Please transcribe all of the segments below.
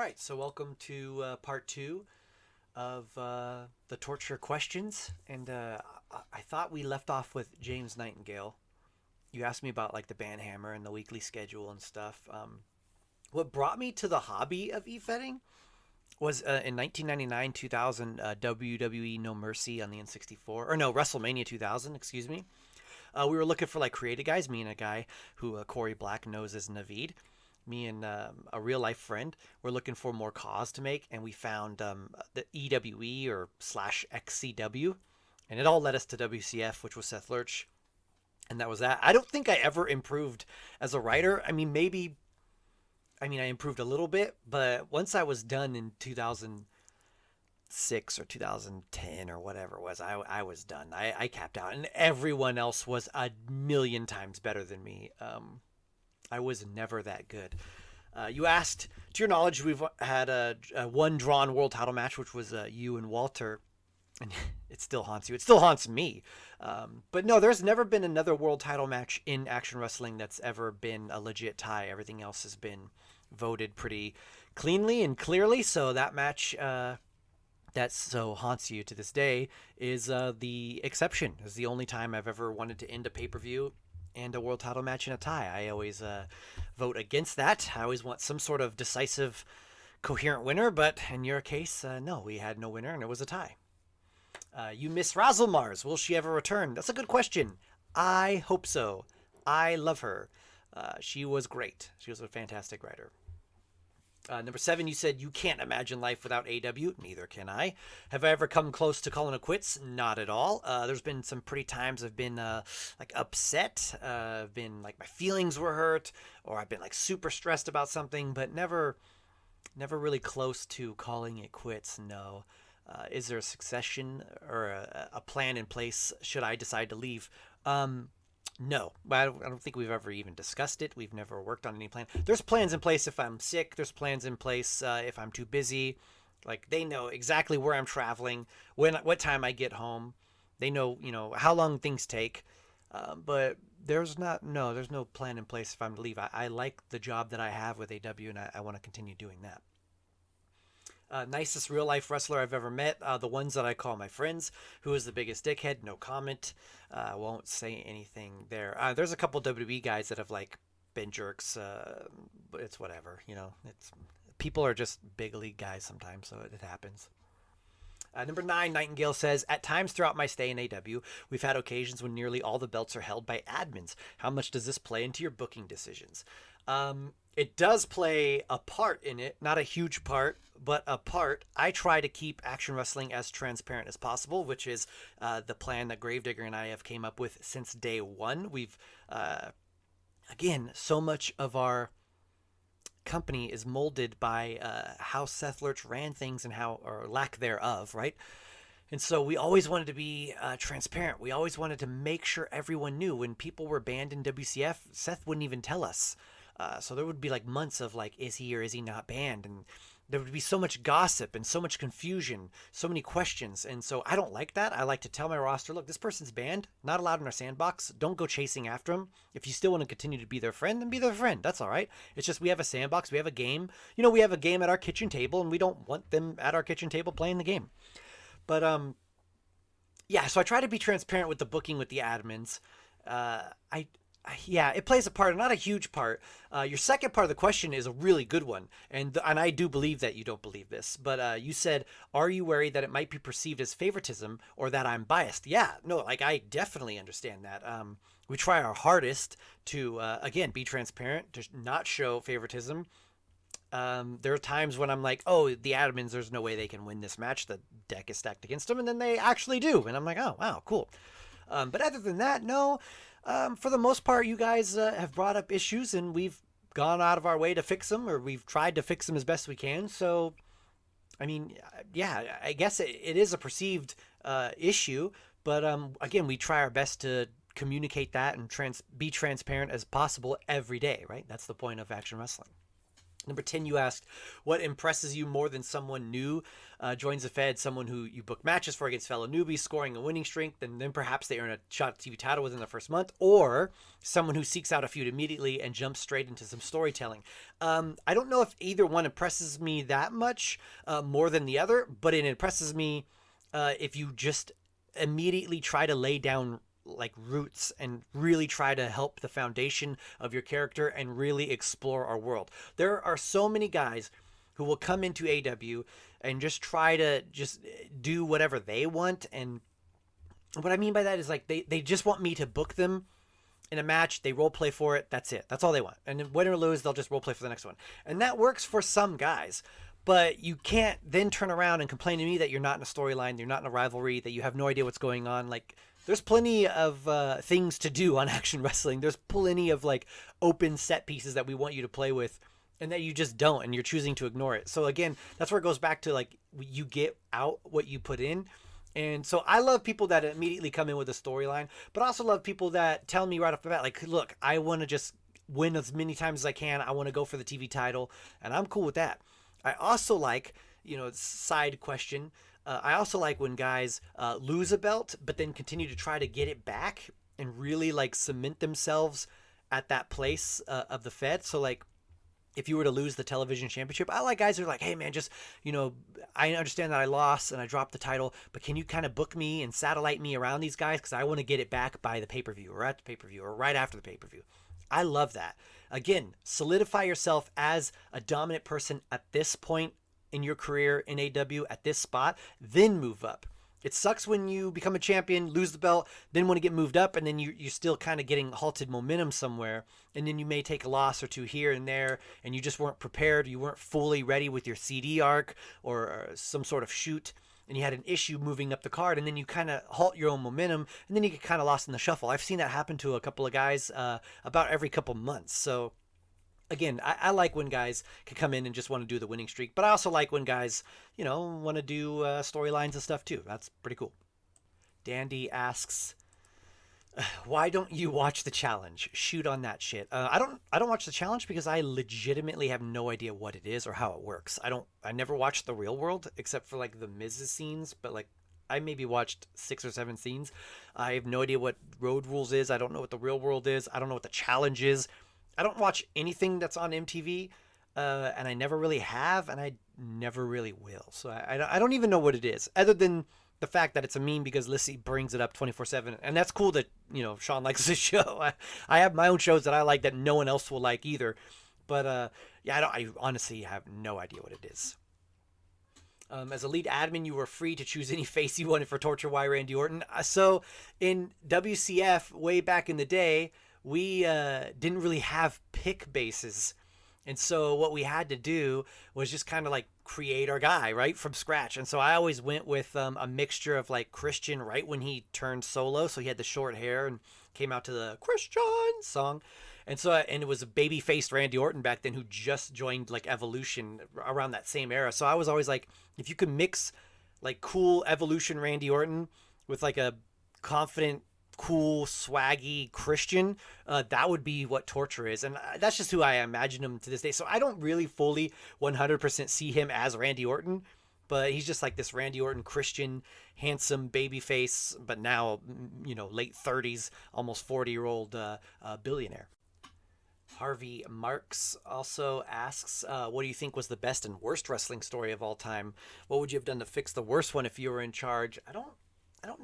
right, so welcome to part two of the torture questions, and I thought we left off with James Nightingale. You asked me about like the band hammer and the weekly schedule and stuff. What brought me to the hobby of e-fetting was in 1999, 2000, WWE No Mercy on the N64, or no, WrestleMania 2000, excuse me. We were looking for like creative guys, me and a guy who Corey Black knows as Naveed. Me and a real life friend were looking for more cause to make, and we found the EWE or slash XCW, and it all led us to WCF, which was Seth Lurch, and that was that. I don't think I ever improved as a writer. I mean, maybe, I improved a little bit, but once I was done in 2006 or 2010 or whatever it was, I was done. I capped out, and everyone else was a million times better than me. I was never that good. You asked, to your knowledge, we've had a one drawn world title match, which was you and Walter, and it still haunts you. It still haunts me. But no, there's never been another world title match in action wrestling that's ever been a legit tie. Everything else has been voted pretty cleanly and clearly. So that match that so haunts you to this day is the exception. It's the only time I've ever wanted to end a pay-per-view and a world title match in a tie. I always vote against that. I always want some sort of decisive, coherent winner, but in your case, no, we had no winner and it was a tie. You miss Razzle-Mars. Will she ever return? That's a good question. I hope so. I love her. She was great. She was a fantastic writer. Number 7, you said you can't imagine life without AW. Neither can I. Have I ever come close to calling it quits? Not at all. There's been some pretty times I've been like upset. I've been like my feelings were hurt, or I've been like super stressed about something, but never really close to calling it quits. No. Is there a succession or a plan in place should I decide to leave? No, I don't think we've ever even discussed it. We've never worked on any plan. There's plans in place if I'm sick. There's plans in place if I'm too busy. Like they know exactly where I'm traveling, what time I get home. They know, how long things take. But there's no plan in place if I'm to leave. I like the job that I have with AW, and I want to continue doing that. Nicest real life wrestler I've ever met. The ones that I call my friends. Who is the biggest dickhead? No comment. Won't say anything there. There's a couple WWE guys that have like been jerks. But it's whatever. It's people are just big league guys sometimes, so it happens. Number 9, Nightingale says, at times throughout my stay in AW, we've had occasions when nearly all the belts are held by admins. How much does this play into your booking decisions? It does play a part in it, not a huge part, but a part. I try to keep action wrestling as transparent as possible, which is the plan that Gravedigger and I have came up with since day one. We've, again, so much of our company is molded by how Seth Lurch ran things and how, or lack thereof, right? And so we always wanted to be transparent. We always wanted to make sure everyone knew. When people were banned in WCF, Seth wouldn't even tell us. So there would be like months of like, is he or is he not banned? And there would be so much gossip and so much confusion, so many questions. And so I don't like that. I like to tell my roster, look, this person's banned, not allowed in our sandbox. Don't go chasing after them. If you still want to continue to be their friend, then be their friend. That's all right. It's just we have a sandbox. We have a game. We have a game at our kitchen table, and we don't want them at our kitchen table playing the game. But yeah, so I try to be transparent with the booking with the admins. Yeah, it plays a part, not a huge part. Your second part of the question is a really good one, and I do believe that you don't believe this, but you said, are you worried that it might be perceived as favoritism or that I'm biased? Yeah, no, like I definitely understand that. We try our hardest to, again, be transparent, to not show favoritism. There are times when I'm like, oh, the admins, there's no way they can win this match. The deck is stacked against them, and then they actually do, and I'm like, oh, wow, cool. But other than that, no. For the most part, you guys have brought up issues, and we've gone out of our way to fix them, or we've tried to fix them as best we can. So, I mean, yeah, I guess it is a perceived issue, but again, we try our best to communicate that and be transparent as possible every day, right? That's the point of action wrestling. Number 10, you asked, what impresses you more than someone new joins the Fed, someone who you book matches for against fellow newbies, scoring a winning streak, then perhaps they earn a shot at TV title within the first month, or someone who seeks out a feud immediately and jumps straight into some storytelling. I don't know if either one impresses me that much more than the other, but it impresses me if you just immediately try to lay down like roots and really try to help the foundation of your character and really explore our world. There are so many guys who will come into AW and just try to just do whatever they want. And what I mean by that is like they just want me to book them in a match. They role play for it. That's it. That's all they want. And then win or lose, they'll just role play for the next one. And that works for some guys. But you can't then turn around and complain to me that you're not in a storyline, you're not in a rivalry, that you have no idea what's going on. Like, there's plenty of things to do on Action Wrestling. There's plenty of like open set pieces that we want you to play with, and that you just don't, and you're choosing to ignore it. So again, that's where it goes back to like you get out what you put in. And so I love people that immediately come in with a storyline, but I also love people that tell me right off the bat, like, look, I want to just win as many times as I can. I want to go for the TV title, and I'm cool with that. I also like, side question, I also like when guys lose a belt, but then continue to try to get it back and really like cement themselves at that place of the Fed. So like, if you were to lose the television championship, I like guys who are like, hey man, just, I understand that I lost and I dropped the title, but can you kind of book me and satellite me around these guys? Because I want to get it back by the pay-per-view or at the pay-per-view or right after the pay-per-view. I love that. Again, solidify yourself as a dominant person at this point in your career in AW, at this spot, then move up. It sucks when you become a champion, lose the belt, then want to get moved up, and then you're still kind of getting halted momentum somewhere, and then you may take a loss or two here and there, and you just weren't prepared, you weren't fully ready with your CD arc or some sort of shoot, and you had an issue moving up the card, and then you kind of halt your own momentum, and then you get kind of lost in the shuffle. I've seen that happen to a couple of guys about every couple months. So again, I like when guys can come in and just want to do the winning streak, but I also like when guys, want to do storylines and stuff too. That's pretty cool. Dandy asks, why don't you watch the challenge? Shoot on that shit. I don't watch the challenge because I legitimately have no idea what it is or how it works. I never watched the Real World except for like the Miz's scenes, but like I maybe watched 6 or 7 scenes. I have no idea what Road Rules is. I don't know what the Real World is. I don't know what the challenge is. I don't watch anything that's on MTV, and I never really have, and I never really will. So I don't even know what it is, other than the fact that it's a meme because Lissy brings it up 24/7, and that's cool that Sean likes this show. I have my own shows that I like that no one else will like either, but I honestly have no idea what it is. As a lead admin, you were free to choose any face you wanted for Torture Y Randy Orton. So in WCF way back in the day, we didn't really have pick bases. And so what we had to do was just kind of like create our guy, right, from scratch. And so I always went with a mixture of like Christian right when he turned solo. So he had the short hair and came out to the Christian song. And so, and it was a baby-faced Randy Orton back then who just joined like Evolution around that same era. So I was always like, if you could mix like cool Evolution Randy Orton with like a confident, cool, swaggy Christian, that would be what Torture is. And that's just who I imagine him to this day. So I don't really fully 100% see him as Randy Orton, but he's just like this Randy Orton Christian, handsome baby face, but now, late 30s, almost 40-year-old billionaire. Harvey Marks also asks, what do you think was the best and worst wrestling story of all time? What would you have done to fix the worst one if you were in charge? I don't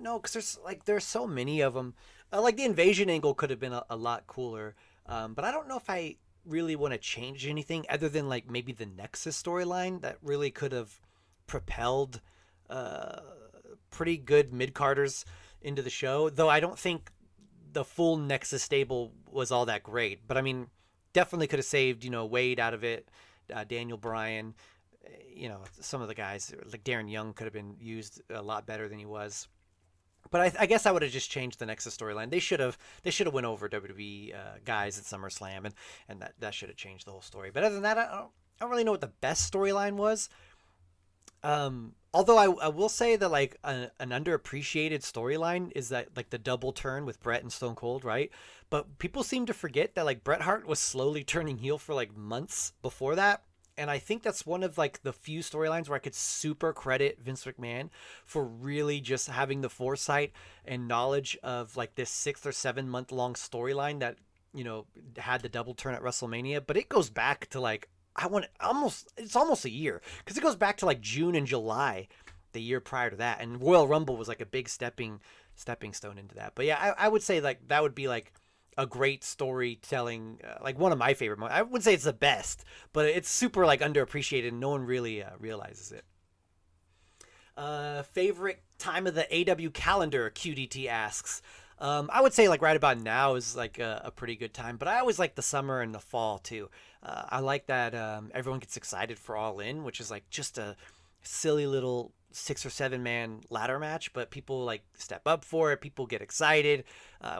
know, because there's so many of them. Like the invasion angle could have been a lot cooler, but I don't know if I really want to change anything other than like maybe the Nexus storyline that really could have propelled pretty good mid-carders into the show. Though I don't think the full Nexus stable was all that great, but I mean, definitely could have saved Wade out of it, Daniel Bryan. Some of the guys like Darren Young could have been used a lot better than he was. But I guess I would have just changed the Nexus storyline. They should have went over WWE guys at SummerSlam, and that should have changed the whole story. But other than that, I don't really know what the best storyline was. Although I will say that like an underappreciated storyline is that like the double turn with Bret and Stone Cold, right? But people seem to forget that like Bret Hart was slowly turning heel for like months before that. And I think that's one of like the few storylines where I could super credit Vince McMahon for really just having the foresight and knowledge of like this 6 or 7 month long storyline that, had the double turn at WrestleMania. But it goes back to like, it's almost a year, because it goes back to like June and July the year prior to that. And Royal Rumble was like a big stepping stone into that. But yeah, I would say like that would be like a great storytelling, like one of my favorite moments. I wouldn't say it's the best, but it's super like underappreciated and no one really realizes it. Favorite time of the AW calendar, QDT asks. I would say like right about now is like a pretty good time, but I always like the summer and the fall too. I like that everyone gets excited for All In, which is like just a silly little 6 or 7 man ladder match, but people like step up for it. People get excited.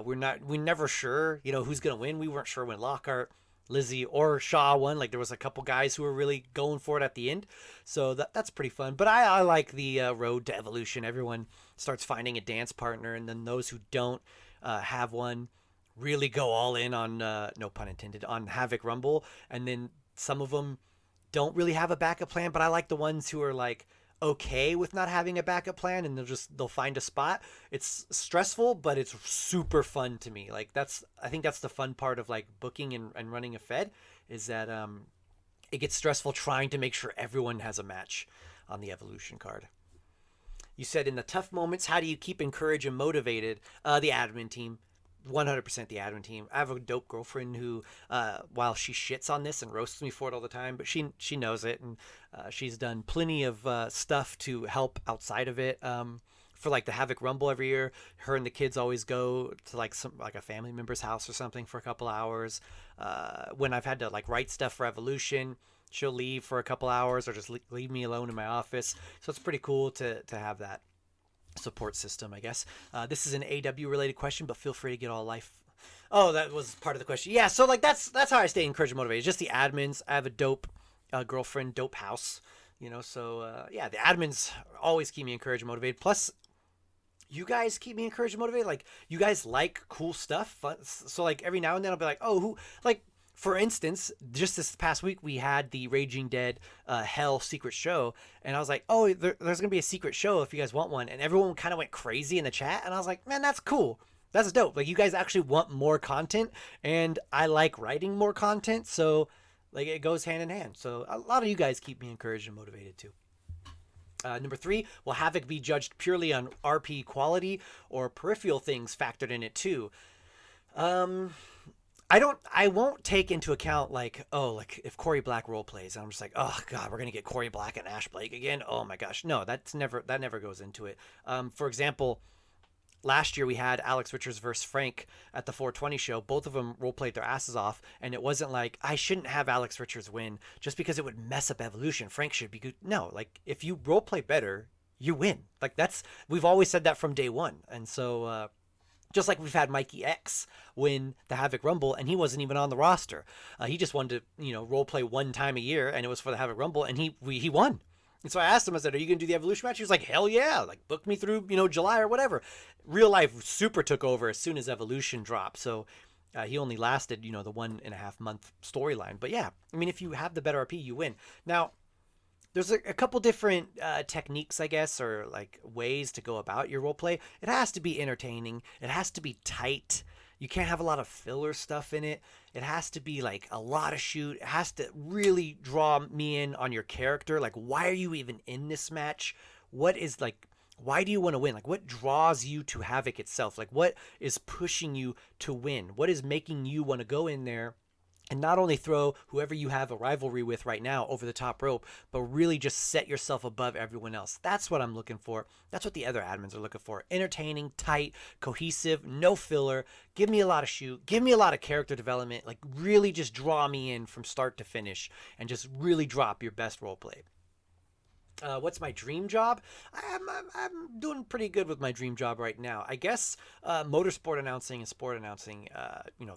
We're never sure, who's gonna win. We weren't sure when Lockhart, Lizzie, or Shaw won. Like there was a couple guys who were really going for it at the end, so that's pretty fun. But I like the road to Evolution. Everyone starts finding a dance partner, and then those who don't have one really go all in on no pun intended on Havoc Rumble, and then some of them don't really have a backup plan. But I like the ones who are like okay with not having a backup plan, and they'll find a spot. It's stressful, but it's super fun to me. Like I think that's the fun part of like booking and running a Fed, is that it gets stressful trying to make sure everyone has a match on the Evolution card. You said in the tough moments, how do you keep encouraged and motivated? The admin team. 100% the admin team. I have a dope girlfriend who, while she shits on this and roasts me for it all the time, but she knows it, and she's done plenty of stuff to help outside of it. For like the Havoc Rumble every year, her and the kids always go to like a family member's house or something for a couple hours. When I've had to like write stuff for Evolution, she'll leave for a couple hours or just leave me alone in my office. So it's pretty cool to have that support system, I guess. This is an AW related question, but feel free to get all life. Oh, that was part of the question. Yeah, so like that's how I stay encouraged and motivated. Just the admins. I have a dope girlfriend, dope house, so yeah, the admins always keep me encouraged and motivated. Plus, you guys keep me encouraged and motivated. Like, you guys like cool stuff. So like every now and then I'll be like, oh, who, like, for instance, just this past week, we had the Raging Dead Hell secret show. And I was like, oh, there's going to be a secret show if you guys want one. And everyone kind of went crazy in the chat. And I was like, man, that's cool. That's dope. Like, you guys actually want more content. And I like writing more content. So, like, it goes hand in hand. So a lot of you guys keep me encouraged and motivated too. Number 3, will Havoc be judged purely on RP quality or peripheral things factored in it too? I won't take into account like, oh, like if Corey Black role plays, and I'm just like, oh god, we're gonna get Corey Black and Ash Blake again. Oh my gosh, no, that never goes into it. For example, last year we had Alex Richards versus Frank at the 420 show. Both of them role played their asses off, and it wasn't like I shouldn't have Alex Richards win just because it would mess up Evolution. Frank should be good. No, like if you role play better, you win. Like we've always said that from day one, and so. Just like we've had Mikey X win the Havoc Rumble, and he wasn't even on the roster. He just wanted to, role play one time a year, and it was for the Havoc Rumble, and he won. And so I asked him, I said, are you going to do the Evolution match? He was like, hell yeah. Like, book me through, July or whatever. Real life super took over as soon as Evolution dropped. So he only lasted, the 1.5 month storyline. But yeah, I mean, if you have the better RP, you win. Now, there's a couple different techniques, I guess, or like ways to go about your roleplay. It has to be entertaining. It has to be tight. You can't have a lot of filler stuff in it. It has to be like a lot of shoot. It has to really draw me in on your character. Like, why are you even in this match? What is like, why do you want to win? Like, what draws you to Havoc itself? Like, what is pushing you to win? What is making you want to go in there and not only throw whoever you have a rivalry with right now over the top rope, but really just set yourself above everyone else? That's what I'm looking for. That's what the other admins are looking for. Entertaining, tight, cohesive, no filler. Give me a lot of shoot. Give me a lot of character development. Like, really just draw me in from start to finish and just really drop your best role play. What's my dream job? I'm doing pretty good with my dream job right now. I guess motorsport announcing and sport announcing,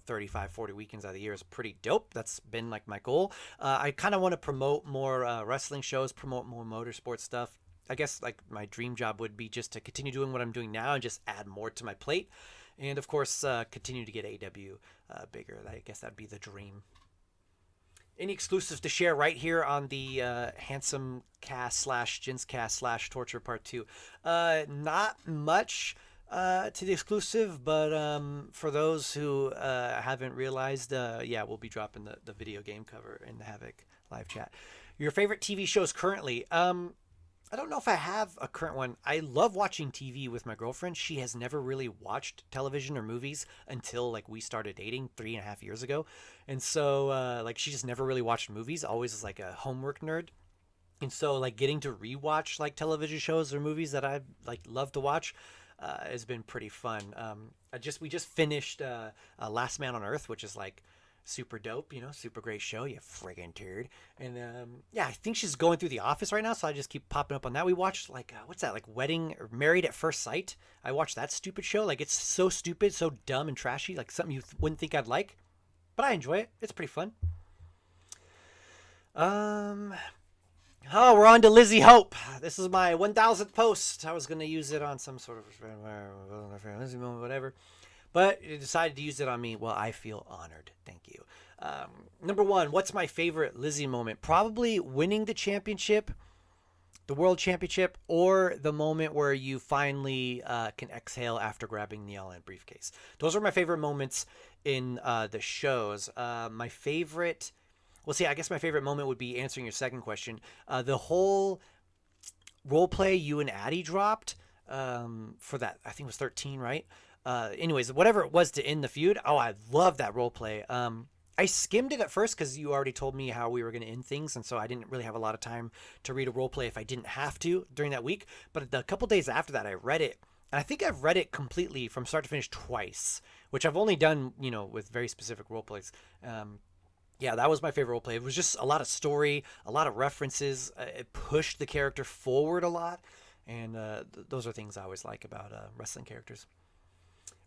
35, 40 weekends out of the year is pretty dope. That's been like my goal. I kind of want to promote more wrestling shows, promote more motorsport stuff. I guess like my dream job would be just to continue doing what I'm doing now and just add more to my plate. And of course, continue to get AW bigger. I guess that'd be the dream. Any exclusives to share right here on the Handsome Cast slash Gents Cast slash Torture Part 2? Not much to the exclusive, but for those who haven't realized, yeah, we'll be dropping the video game cover in the Havoc live chat. Your favorite TV shows currently? I don't know if I have a current one. I love watching TV with my girlfriend. She has never really watched television or movies until like we started dating 3.5 years ago. And so like she just never really watched movies, always is like a homework nerd. And so like getting to rewatch like television shows or movies that I like love to watch has been pretty fun. We just finished Last Man on Earth, which is like super dope, super great show, you friggin' turd. And yeah, I think she's going through The Office right now, so I just keep popping up on that. We watched like what's that, like Wedding or Married at First Sight. I watched that stupid show. Like it's so stupid, so dumb and trashy, like something you wouldn't think I'd like, but I enjoy it. It's pretty fun. Oh, we're on to Lizzie Hope. This is my 1000th post. I was gonna use it on some sort of Lizzie moment, whatever, but you decided to use it on me. Well, I feel honored. Thank you. Number one, what's my favorite Lizzie moment? Probably winning the championship, the world championship, or the moment where you finally can exhale after grabbing the All-In briefcase. Those are my favorite moments in the shows. My favorite, well, see, I guess my favorite moment would be answering your second question. The whole role play you and Addie dropped for that, I think it was 13, right? Anyways, whatever it was to end the feud. Oh, I love that role play. I skimmed it at first because you already told me how we were going to end things, and so I didn't really have a lot of time to read a role play if I didn't have to during that week. But a couple days after that, I read it, and I think I've read it completely from start to finish twice, which I've only done, with very specific role plays. Yeah, that was my favorite role play. It was just a lot of story, a lot of references. It pushed the character forward a lot, and those are things I always like about wrestling characters.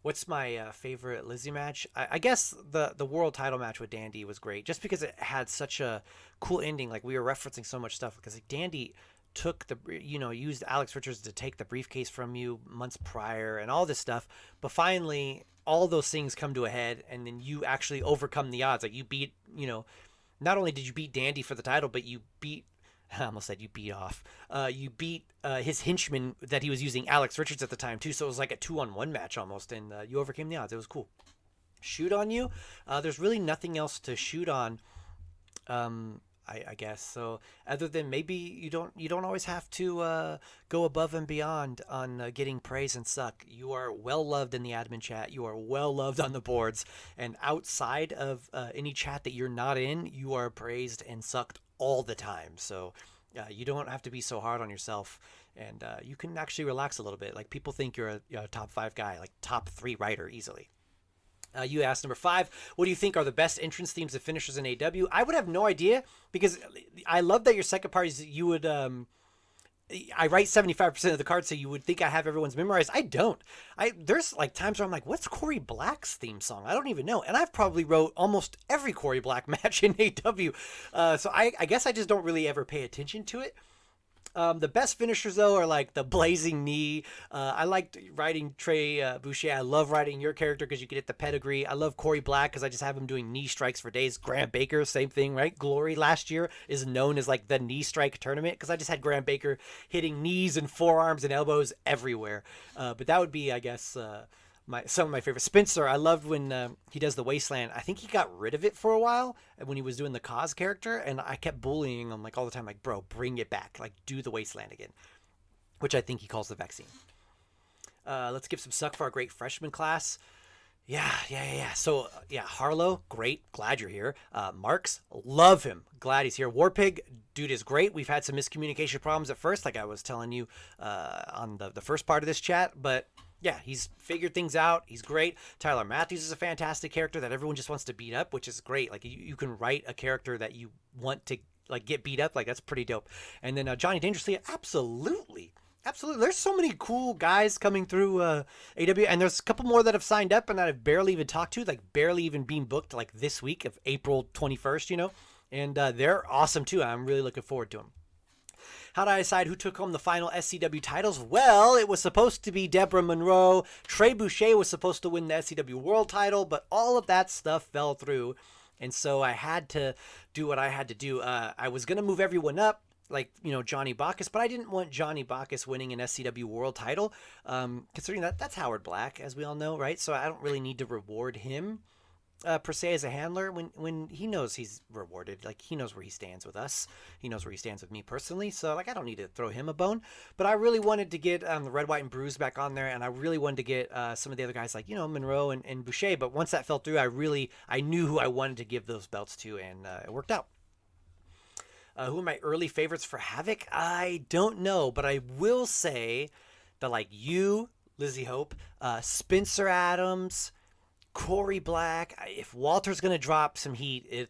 What's my favorite Lizzie match? I guess the world title match with Dandy was great, just because it had such a cool ending. Like we were referencing so much stuff because like, Dandy took used Alex Richards to take the briefcase from you months prior and all this stuff. But finally, all those things come to a head, and then you actually overcome the odds. Like you beat, not only did you beat Dandy for the title, but you beat, I almost said you beat off. You beat his henchman that he was using, Alex Richards, at the time too. So it was like a 2-on-1 match almost, and you overcame the odds. It was cool. Shoot on you. There's really nothing else to shoot on. I guess so. Other than maybe you don't always have to go above and beyond on getting praise and suck. You are well loved in the admin chat. You are well loved on the boards, and outside of any chat that you're not in, you are praised and sucked all the time. So you don't have to be so hard on yourself, and you can actually relax a little bit. Like people think you're a top 5 guy, like top 3 writer easily. You asked number 5, what do you think are the best entrance themes and finishers in AEW? I would have no idea, because I love that your second part is you would, I write 75% of the cards, so you would think I have everyone's memorized. I don't. There's like times where I'm like, what's Corey Black's theme song? I don't even know. And I've probably wrote almost every Corey Black match in AEW. So I guess I just don't really ever pay attention to it. The best finishers, though, are like the blazing knee. I liked writing Trey Boucher. I love writing your character because you get the pedigree. I love Corey Black because I just have him doing knee strikes for days. Graham Baker, same thing, right? Glory last year is known as like the knee strike tournament because I just had Graham Baker hitting knees and forearms and elbows everywhere. But that would be, I guess, some of my favorite. Spencer, I loved when he does the wasteland. I think he got rid of it for a while when he was doing the Cause character, and I kept bullying him like all the time, like, bro, bring it back, like do the wasteland again, which I think he calls the vaccine. Let's give some suck for our great freshman class. Yeah. So Harlow, great, glad you're here. Marks, love him, glad he's here. Warpig, dude is great. We've had some miscommunication problems at first, like I was telling you on the first part of this chat, but yeah, he's figured things out. He's great. Tyler Matthews is a fantastic character that everyone just wants to beat up, which is great. Like you can write a character that you want to like get beat up. Like that's pretty dope. And then Johnny Dangerously, absolutely. There's so many cool guys coming through AW, and there's a couple more that have signed up and that I've barely even talked to, like barely even being booked like this week of April 21st, and they're awesome too. I'm really looking forward to them. How did I decide who took home the final SCW titles? Well, it was supposed to be Deborah Monroe. Trey Boucher was supposed to win the SCW world title, but all of that stuff fell through. And so I had to do what I had to do. I was going to move everyone up, like, Johnny Bacchus, but I didn't want Johnny Bacchus winning an SCW world title, considering that's Howard Black, as we all know, right? So I don't really need to reward him per se as a handler when he knows he's rewarded. Like, he knows where he stands with us. He knows where he stands with me personally. So, like, I don't need to throw him a bone. But I really wanted to get the Red, White, and Bruise back on there, and I really wanted to get some of the other guys like, Monroe and Boucher. But once that fell through, I knew who I wanted to give those belts to, and it worked out. Who are my early favorites for Havoc? I don't know, but I will say that, like, you, Lizzie Hope, Spencer Adams, Corey Black. If Walter's going to drop some heat,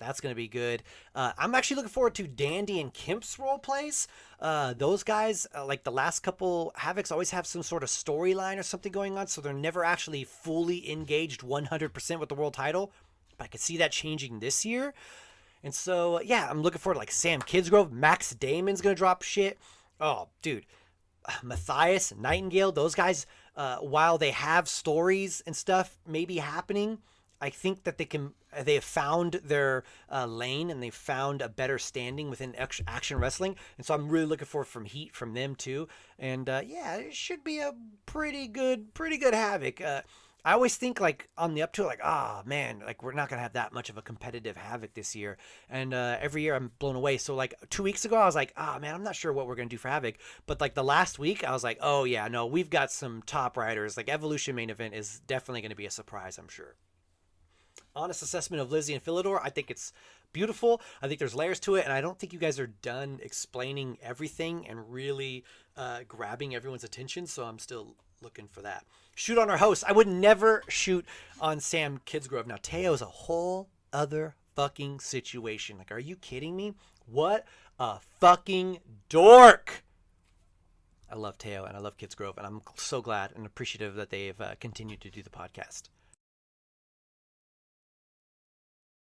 that's going to be good. I'm actually looking forward to Dandy and Kemp's role plays. Those guys, like the last couple Havocs, always have some sort of storyline or something going on, so they're never actually fully engaged 100% with the world title. But I could see that changing this year. And so, yeah, I'm looking forward to, like, Sam Kidsgrove. Max Damon's going to drop shit. Oh, dude. Matthias, Nightingale, those guys, while they have stories and stuff maybe happening, I think that they have found their lane, and they've found a better standing within action wrestling. And so I'm really looking for some heat from them too. And yeah, it should be a pretty good Havoc. I always think, like, on the up to it, like, oh man, like, we're not gonna have that much of a competitive Havoc this year. And every year I'm blown away. So, like, 2 weeks ago I was like, oh man, I'm not sure what we're gonna do for Havoc. But, like, the last week I was like, oh yeah, no, we've got some top riders. Like, Evolution main event is definitely gonna be a surprise, I'm sure. Honest assessment of Lizzie and Philidor, I think it's beautiful. I think there's layers to it, and I don't think you guys are done explaining everything and really grabbing everyone's attention. So I'm still looking for that. Shoot on our host. I would never shoot on Sam Kidsgrove. Now, Teo's a whole other fucking situation. Like, are you kidding me? What a fucking dork. I love Teo and I love Kidsgrove, and I'm so glad and appreciative that they've continued to do the podcast.